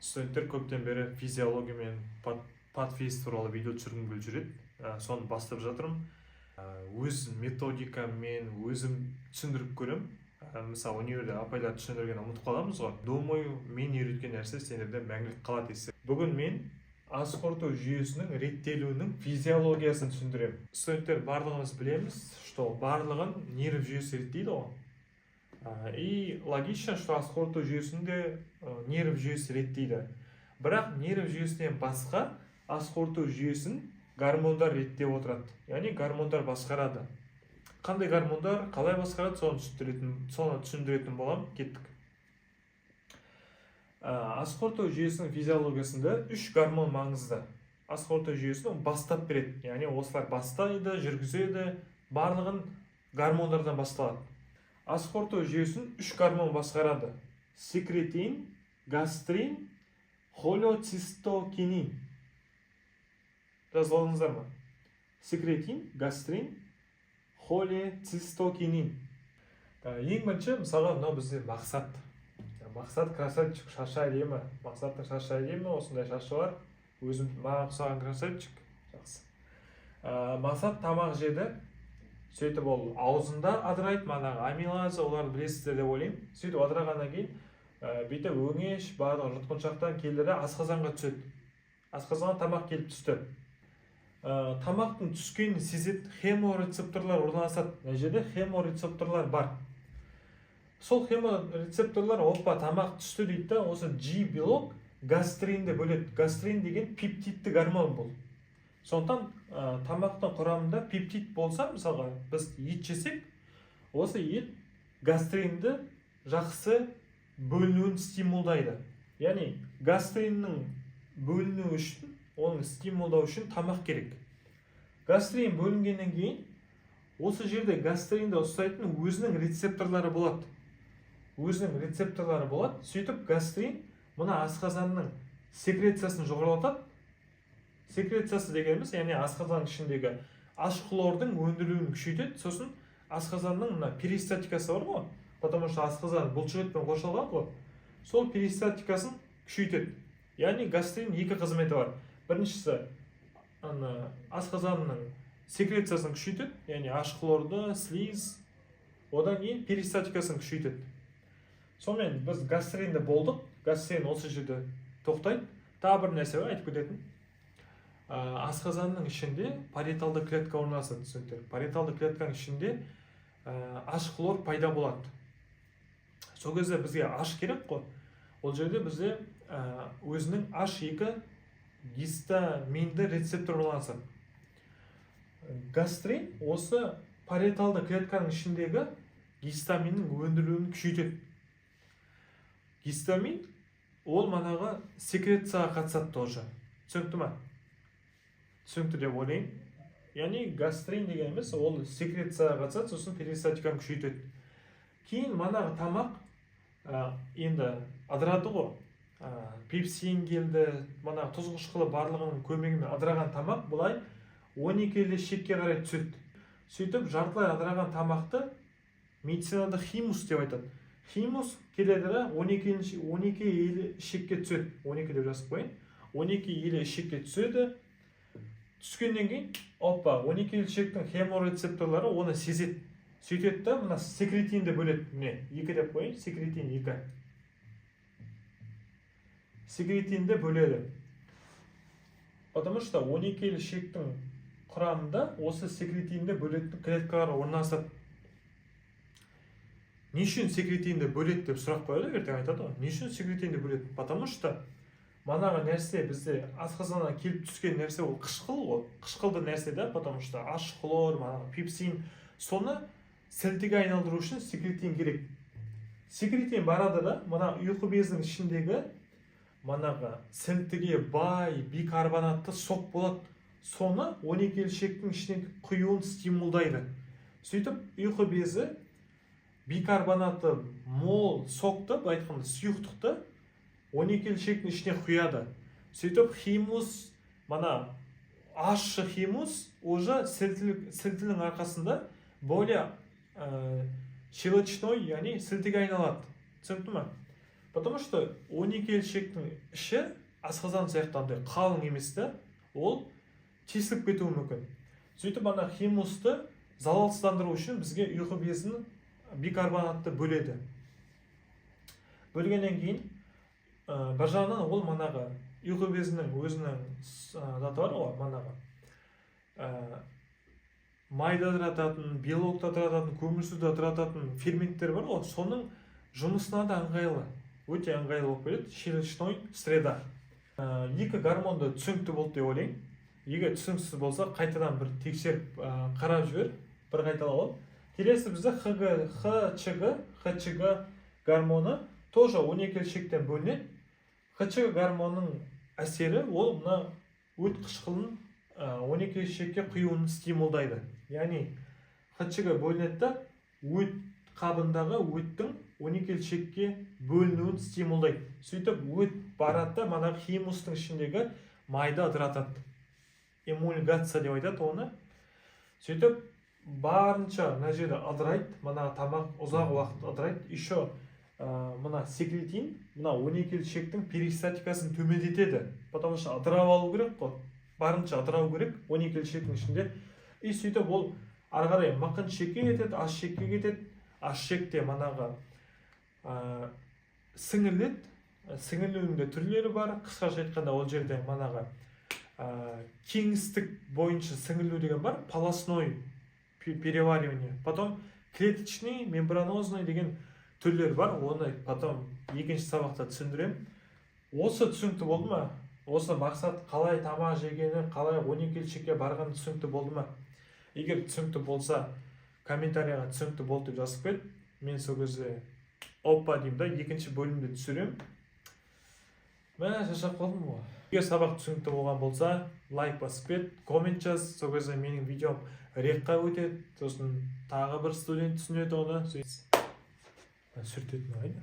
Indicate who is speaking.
Speaker 1: Студенттер көптен бері физиология мен подфиз туралы видео түсіргім келіп жүреді. Соны бастап жатырмын. Өз методикаммен өзім түсіндіріп көрем. Мысалы универде апайлар түсіндірген ұмытып қаламыз ғой. Думаю, мен үйреткен нәрсе сендерде мәңгілік қалады десе. Бүгін мен ас қорыту жүйесінің реттелуінің физиологиясын түсіндіремін. Студенттер барлығымыз білеміз, что барлығын нерв жүйесі реттейді ғой. И логично, что ас қорыту жүйесінде нерв жүйесі реттейді. Бірақ нерв жүйесінен басқа ас қорыту жүйесін гормондар реттеп отырады. Яғни гормондар басқарады. Қандай гормондар, қалай басқарады, соны түсіндіретін болам, кеттік. Ас қорыту жүйесінің физиологиясында 3 гормон маңызды. Ас қорыту жүйесін бастап береді. Яғни осылар бастайды, жүргізеді, барлығын гормондардан басталады. Ас қорыту жүйесін 3 гормон басқарады. Секретин, гастрин, холецистокинин. Жазып алдыңыздар ма? Секретин, гастрин, холецистокинин. Ең бірінші, мысалға, мынау бізде мақсат. Мақсат красавчик, шашы әдемі. Мақсаттың шашы әдемі, осындай шашы бар. Өзім маған ұқсаған красавчик. Жақсы. Мақсат тамақ жеді. Сөйтіп ол аузында адырайды, манағы амилаза, оларды білесіздер деп ойлаймын. Сөйтіп адырағаннан кейін, бүйтіп өңеш, барлығы жұтқыншақтан келдері асқазанға түседі. Асқазанға тамақ келіп түсті. Тамақтың түскенін сезеді, хеморецепторлар орналасады. Мына жерде хеморецепторлар бар. Сол хеморецепторлар опа тамақ түсті дейді да, осы G белок гастринді бөледі. Гастрин деген пептидті гормон бұл. Сондықтан тамақтың құрамында пептид болса, мысалға біз ет жесек, осы ет гастринді жақсы бөлінуін стимулдайды. Яғни гастриннің бөліну үшін, оның стимулдау үшін тамақ керек. Гастрин бөлінгеннен кейін, осы жерде гастринді ұстайтын өзінің рецепторлары болады. Сөйтіп гастрин мұна асқазанның секрециясын жоғарылатады. Секрециясы дегеніміз, яғни асқазан ішіндегі ашқылордың өндірілуін күшейтеді. Сосын асқазанның перистатикасы бар ғой, потому что асқазан бұлшықетпен қоршалған ғой. Сол перистатикасын күшейтеді. Яғни гастрин екі қызметі бар. Біріншісі асқазанның секрециясын күшейтеді, яғни ашқылорды, слиз, одан кейін перистатикасын күшейтеді. Сонымен біз гастринді болдық, гастрин осы жерде тоқтайды. Тағы бір нәрсе айтып кететін. Асқазанның ішінде париеталды клетка орналасады. Париеталды клетканың ішінде ашқылор пайда болады. Сол кезде бізге аш керек қой. Ол жерде бізде өзінің H2 гистаминді рецептор орналасады. Гастрин осы париеталды клетканың ішіндегі гистаминнің өндірілуін күшейтеді. Гистамин ол манағы секрецияға қатысады тоже. Түсінікті ма? Түсінікті деп ойлаймын. Яғни гастрин дегеніміз ол секрецияға қатысады, сосын перистатиканы күшейтеді. Кейін манағы тамақ енді адырады ғой. Пепсин келді, манағы тұз қышқылы барлығының көмегімен адыраған тамақ бұлай 12 ішекке қарай түседі. Сөйтіп жартылай адыраған тамақты медицинада химус деп айтады. Химус келеді 12 ішекке түседі. 12 деп жазып қойын. 12 ішекке түседі. Түскеннен кейін, опа, 12 ішектің хеморецепторлары оны сезеді. Сөйтеді да, мына секретинді бөледі. Міне, 2 деп қойын, секретин 2. Секретинді бөледі. Потому что 12 ішектің құрамында осы секретинді бөлетін клеткалар орналасады. Не үшін секретинді бөледі деп сұрақ қояды, ертең айтады ғой. Не үшін секретинді бөледі? Потому что манағы нәрсе бізде асқазаннан келіп түскен нәрсе ол қышқыл ғой. Қышқылды нәрсе да, потому что ашқылор, манағы пепсин, соны сілтіге айналдыру үшін секретин керек. Секретин барады да, мана ұйқы безінің ішіндегі манағы сілтіге бай бикарбонатты сок болады. Соны 12 ішектің ішіне құюын стимулдайды. Сөйтіп ұйқы безі бикарбонаты мол сокты, айтқанда сұйықтықты 12 ішектің ішіне құяды. Сөйтіп химус, мана ащы химус уже сілтінің арқасында более щелочной, яғни сілтіге айналады. Түсінікті ма? Потому что 12 елшектің іші асқазан сияқты андай қалың емес та, ол тесіліп кетуі мүмкін. Сөйтіп ана химусты залалсыздандыру үшін бізге ұйқы безін бикарбонатты бөледі. Бөлгеннен кейін бір жағынан ол манағы ұйқы безінің өзінің заты бар ғой, манағы майда тұрататын, белокта тұрататын, көмірсуде тұрататын ферменттер бар ғой, соның жұмысына да ыңғайлы, өте ыңғайлы болып келеді. Щелочной среда. Екі гормонды түсінікті болды деп ойлаймын. Егер түсініксіз болса, қайтадан бір тексеріп қарап жібер, бір қайталап алып. Келесі бізде ХЧГ гормоны тоже 12 шектен бөлінеді. ХЧГ гормонының әсері ол мына өт қышқылын 12 шекке құюын стимулдайды. Яғни ХЧГ бөлінеді да өт қабындағы өттің 12 шекке бөлінуін стимулдайды. Сөйтіп өт барады, мана химустың ішіндегі майды ыдыратады. Эмульгация деп айтады оны. Сөйтіп барынша мына жерде ыдырайды, мына тамақ ұзақ уақыт ыдырайды. Еще мына секретин мына 12 шектің перистатикасын төмендетеді. Потому что ыдырап алу керек қой. Барынша ыдырау керек 12 шектің ішінде. И сөйтіп ол ары қарай мақын шекке кетеді, аш шекке кетеді. Аш шекте манағы сіңіріледі. Сіңірілудің де түрлері бар. Қысқаша айтқанда ол жерде манағы кеңістік бойынша сіңірілу деген бар, полостной переваривание. Потом клеточный, мембранозный деген түрлер бар. Оны потом екінші сабақта түсіндірем. Осы түсінікті болды ма? Осы мақсат қалай тамақ жегені, қалай 12 шекке барғаны түсінікті болды ма? Егер түсінікті болса, комментарияға түсінікті болды деп жазып кет. Мен сол кезде оппа деймін да, екінші бөлімді түсірем. Мә, шаршап қалдым ғой. Егер сабақ түсінікті болған болса, лайк басып кет, коммент жаз. Сол кезде менің видеом рекқа өтеді. Сосын тағы бір студент түсінеді оны. Сүртетін ағайды.